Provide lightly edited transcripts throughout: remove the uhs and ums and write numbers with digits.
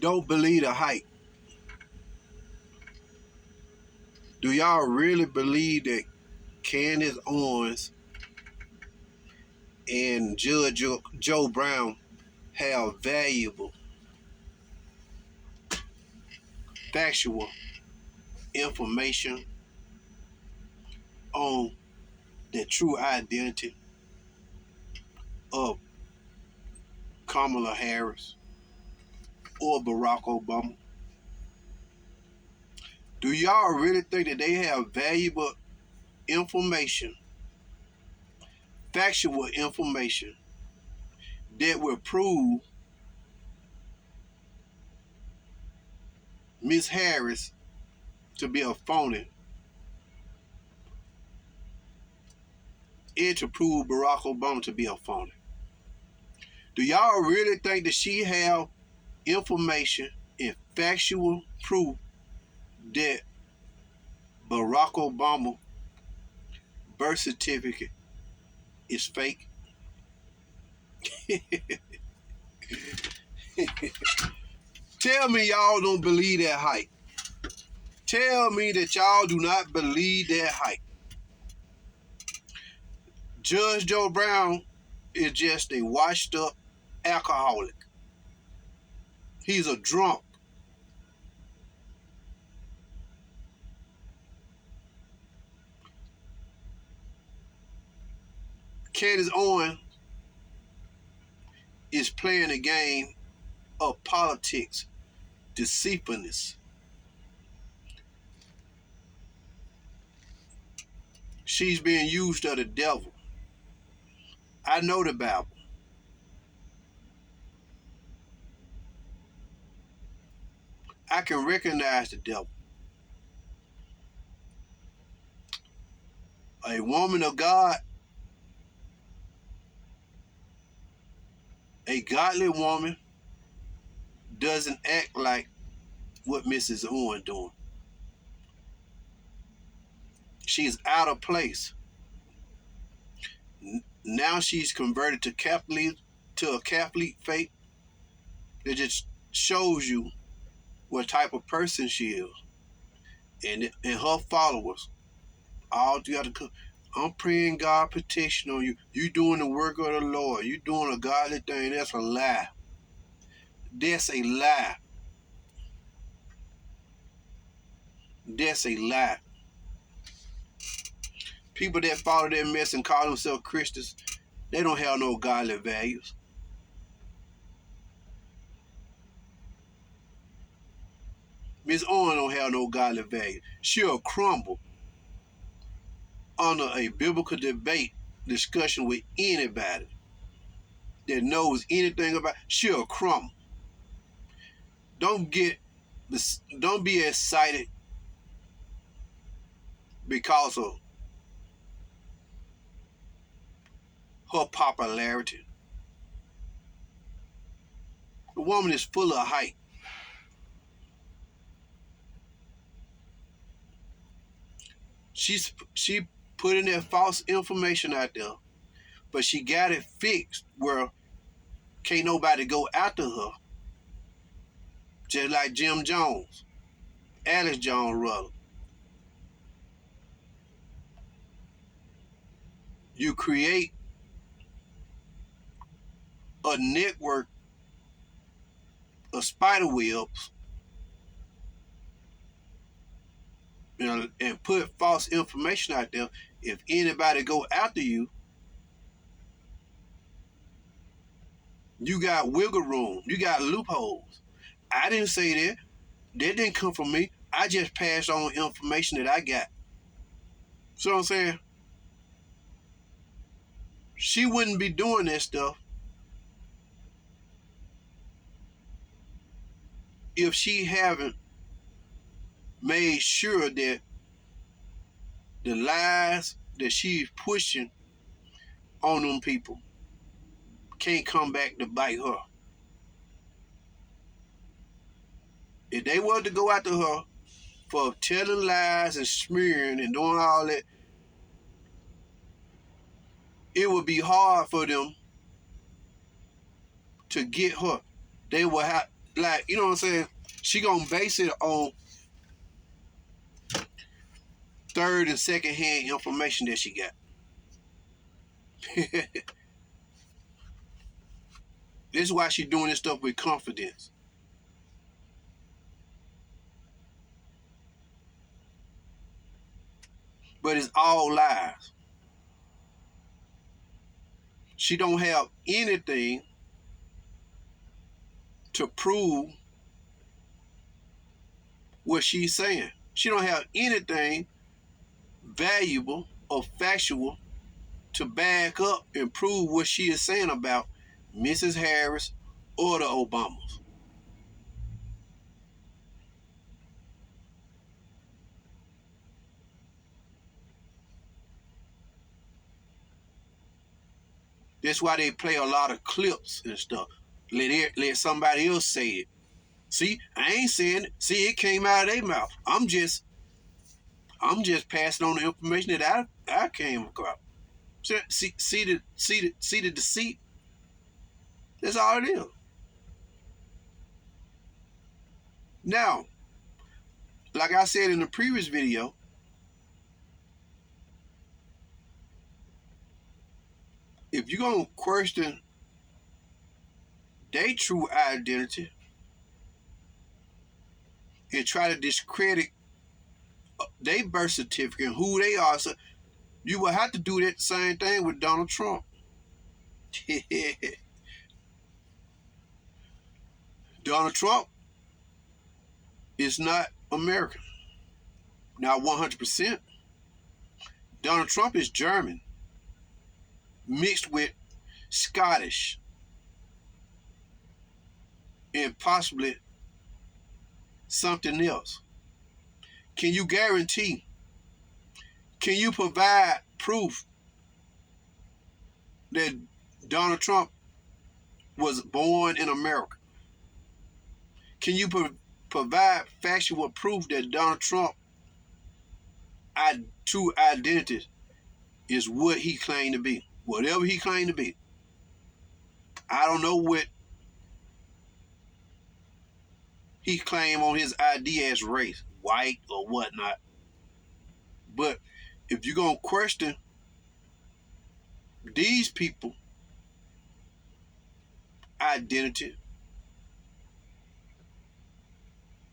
don't believe the hype. Do y'all really believe that Candace Owens and Judge Joe Brown have valuable, factual information on the true identity of Kamala Harris or Barack Obama? Do y'all really think that they have valuable information, factual information that will prove Miss Harris to be a phony and to prove Barack Obama to be a phony? Do y'all really think that she have information and factual proof that Barack Obama birth certificate is fake? Tell me y'all don't believe that hype. Tell me that y'all do not believe that hype. Judge Joe Brown is just a washed up alcoholic. He's a drunk. Candace Owens is playing a game of politics, deceitfulness. She's being used of the devil. I know the Bible. I can recognize the devil. A woman of God, a godly woman, doesn't act like what Mrs. Owens doing. She's out of place. Now she's converted to a Catholic faith. It just shows you what type of person she is. And her followers, all together, I'm praying God protection on you. You doing the work of the Lord. You doing a godly thing. That's a lie. That's a lie. That's a lie. People that follow that mess and call themselves Christians, they don't have no godly values. Miss Owens don't have no godly value. She'll crumble under a biblical debate discussion with anybody that knows anything about. She'll crumble. Don't be excited because of her popularity. The woman is full of hype. She putting that false information out there, but she got it fixed where can't nobody go after her. Just like Jim Jones, Alex Jones rather. You create a network of spider webs, and put false information out there. If anybody go after you, you got wiggle room. You got loopholes. I didn't say that. That didn't come from me. I just passed on information that I got. See what I'm saying? She wouldn't be doing that stuff if she haven't made sure that the lies that she's pushing on them people can't come back to bite her. If they were to go after her for telling lies and smearing and doing all that, it would be hard for them to get her. like, you know what I'm saying? She gonna base it on third and second hand information that she got. This is why she doing this stuff with confidence. But it's all lies. She don't have anything to prove what she's saying. She don't have anything valuable or factual to back up and prove what she is saying about Mrs. Harris or the Obamas. That's why they play a lot of clips and stuff. Let somebody else say it. See, I ain't saying it. See, it came out of their mouth. I'm just passing on the information that I came across. See the deceit. That's all it is. Now, like I said in the previous video, if you're gonna question their true identity and try to discredit their birth certificate and who they are, so you will have to do that same thing with Donald Trump. Donald Trump is not American. Not 100%. Donald Trump is German, mixed with Scottish, and possibly something else. Can you guarantee? Can you provide proof that Donald Trump was born in America? Can you provide factual proof that Donald Trump's true identity is what he claimed to be? Whatever he claimed to be. I don't know what he claimed on his ID as race, white or whatnot. But if you're going to question these people identity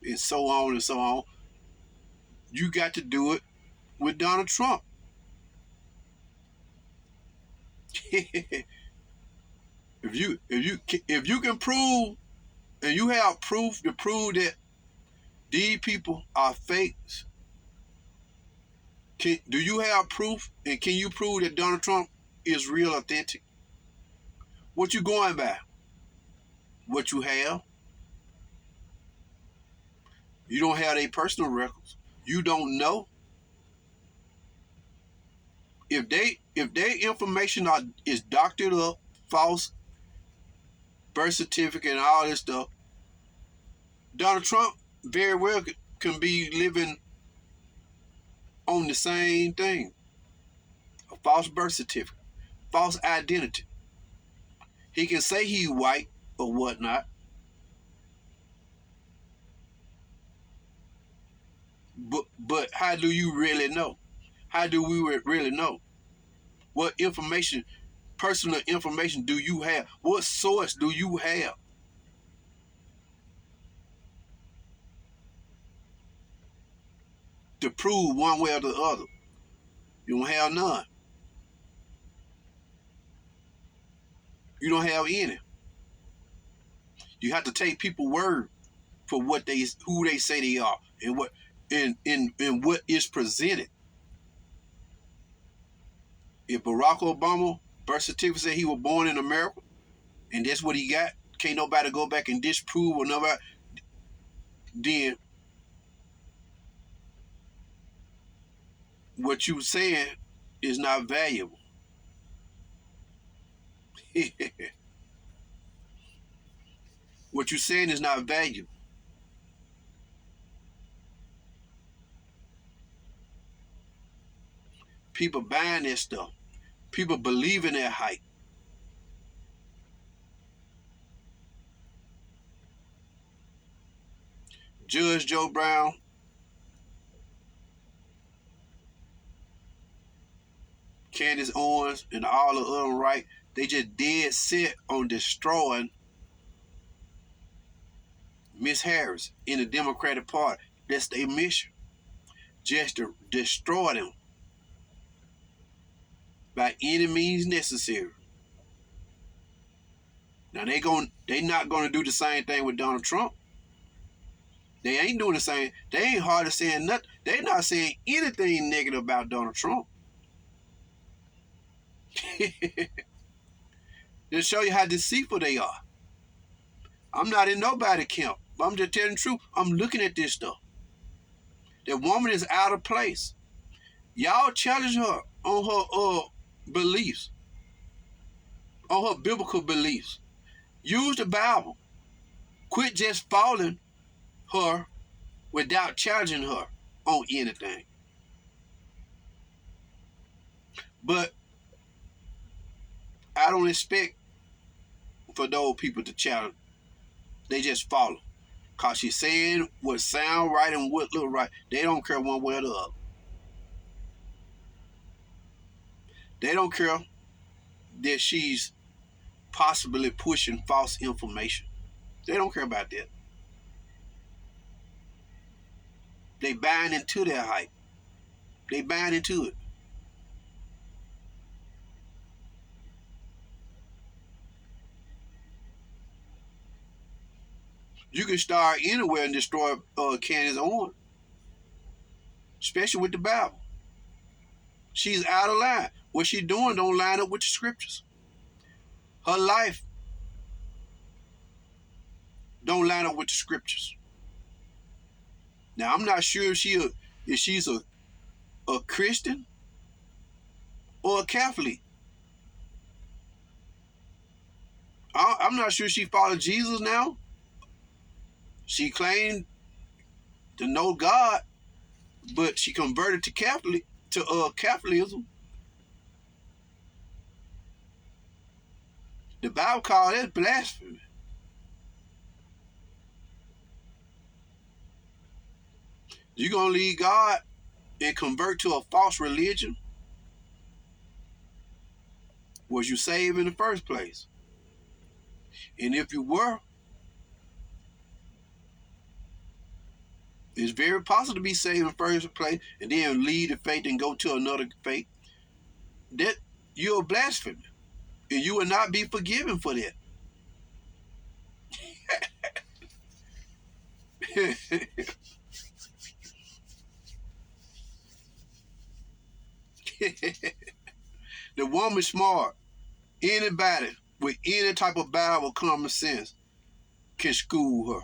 and so on and so on, you got to do it with Donald Trump. if you can prove, and you have proof to prove that these people are fakes, do you have proof, and can you prove that Donald Trump is real, authentic? What you going by? What you have? You don't have their personal records. You don't know if their information is doctored up, false birth certificate and all this stuff. Donald Trump very well can be living on the same thing. A false birth certificate, false identity. He can say he's white or whatnot, but how do you really know? How do we really know? What information, personal information do you have? What source do you have to prove one way or the other? You don't have none. You don't have any. You have to take people's word for who they say they are, and what what is presented. If Barack Obama birth certificate said he was born in America, and that's what he got, can't nobody go back and disprove or nobody, then what you saying is not valuable. What you saying is not valuable. People buying that stuff. People believing that hype. Judge Joe Brown, Candace Owens, and all the other right, they just dead set on destroying Miss Harris in the Democratic Party. That's their mission, just to destroy them by any means necessary. Now they not gonna do the same thing with Donald Trump. They ain't doing the same. They ain't hardly saying nothing. They not saying anything negative about Donald Trump. To show you how deceitful they are. I'm not in nobody camp. I'm just telling the truth. I'm looking at this stuff. That woman is out of place. Y'all challenge her on her beliefs, on her biblical beliefs. Use the Bible. Quit just following her without challenging her on anything. But I don't expect for those people to challenge. They just follow. Because she's saying what sound right and what look right. They don't care one way or the other. They don't care that she's possibly pushing false information. They don't care about that. They buying into their hype. They buying into it. You can start anywhere and destroy Candace Owens, especially with the Bible. She's out of line. What she's doing don't line up with the scriptures. Her life don't line up with the scriptures. Now, I'm not sure if she's a Christian or a Catholic. I'm not sure she followed Jesus now. She claimed to know God, but she converted to Catholicism. The Bible calls that blasphemy. You gonna leave God and convert to a false religion? Was you saved in the first place? And if you were, it's very possible to be saved in the first place and then leave the faith and go to another faith. That you're a blasphemer. And you will not be forgiven for that. The woman's smart. Anybody with any type of Bible common sense can school her.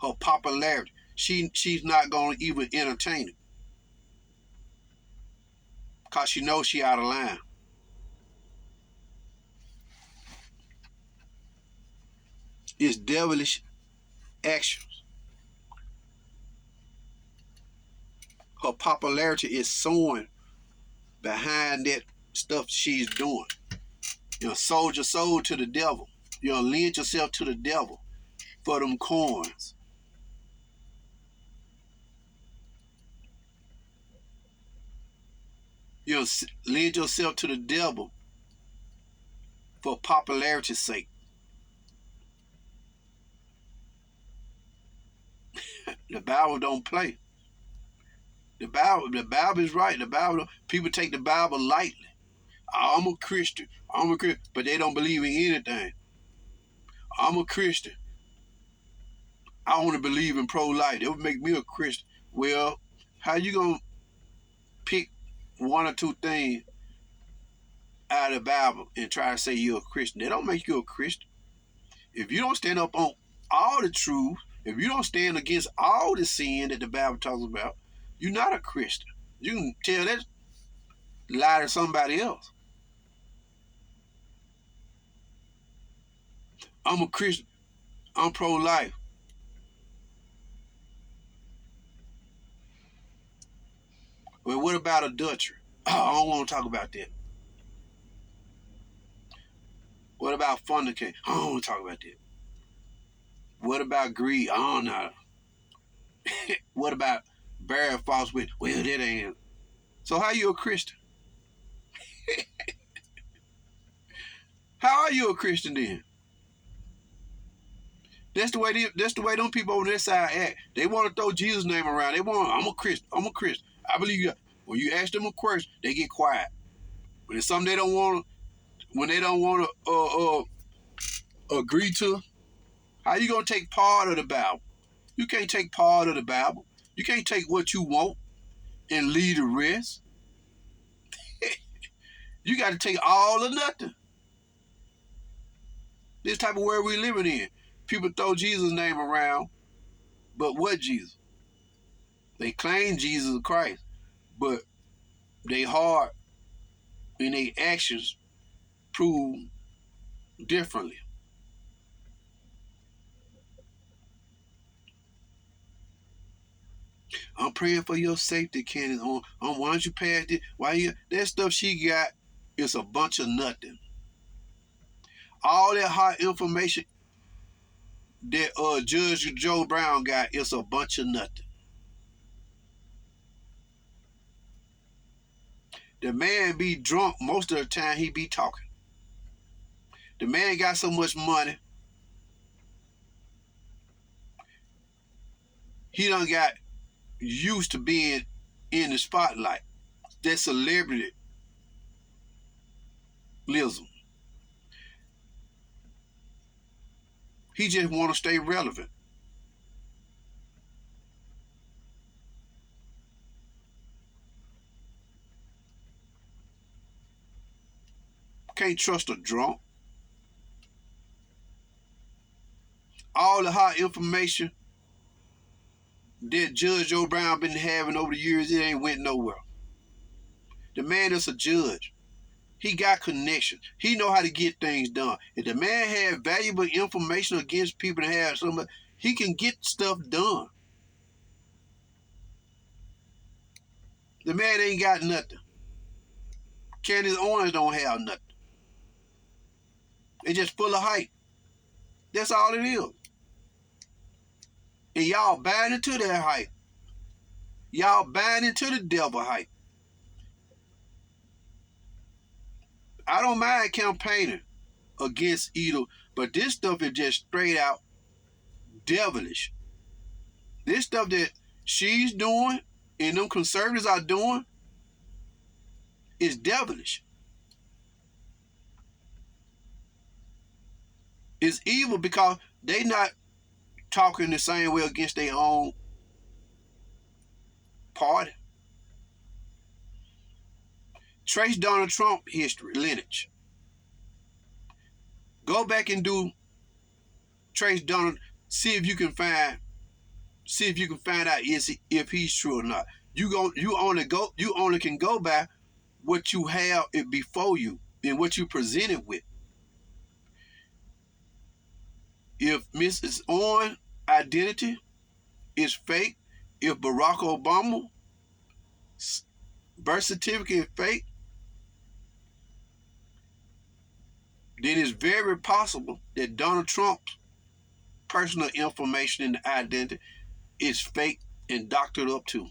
Her popularity. She's not going to even entertain it. Because she knows she out of line. It's devilish actions. Her popularity is soaring behind that stuff she's doing. You know, sold your soul to the devil. You know, lend yourself to the devil for them coins. You know, lend yourself to the devil for popularity's sake. The Bible don't play. The Bible is right. People take the Bible lightly. I'm a Christian. But they don't believe in anything. I'm a Christian. I want to believe in pro-life. It would make me a Christian. Well, how you gonna pick one or two things out of the Bible and try to say you're a Christian? They don't make you a Christian. If you don't stand up on all the truth, if you don't stand against all the sin that the Bible talks about, you're not a Christian. You can tell that lie to somebody else. I'm a Christian. I'm pro-life. Well, what about adultery? Oh, I don't want to talk about that. What about fornication? I don't want to talk about that. What about greed? I don't know. What about bearing false witness? Well, that ain't. So how you a Christian? How are you a Christian then? That's the way them people on this side act. They want to throw Jesus' name around. I'm a Christian. I'm a Christian. I believe you. When you ask them a question, they get quiet. When it's something they don't want when they don't want to agree to, how you gonna take part of the Bible? You can't take part of the Bible. You can't take what you want and leave the rest. You got to take all or nothing. This type of world we living in. People throw Jesus' name around, but what Jesus? They claim Jesus Christ, but they heart and their actions prove differently. I'm praying for your safety, Candace. Why don't you pass this? That stuff she got is a bunch of nothing. All that hot information that Judge Joe Brown got is a bunch of nothing. The man be drunk most of the time he be talking. The man got so much money, he done got used to being in the spotlight. That celebrityism. He just want to stay relevant. Can't trust a drunk. All the hot information that Judge Joe Brown been having over the years, it ain't went nowhere. The man is a judge. He got connections. He know how to get things done. If the man had valuable information against people that have somebody, he can get stuff done. The man ain't got nothing. Candace Owens don't have nothing. It's just full of hype. That's all it is. And y'all buying into that hype. Y'all buying into the devil hype. I don't mind campaigning against either, but this stuff is just straight out devilish. This stuff that she's doing and them conservatives are doing is devilish. It's evil because they not talking the same way against their own party. Trace Donald Trump history, lineage. Go back and do trace Donald. See if you can find out if he's true or not. You only can go by what you have before you and what you presented with. If Mrs. Owens' identity is fake, if Barack Obama's birth certificate is fake, then it's very possible that Donald Trump's personal information and identity is fake and doctored up too.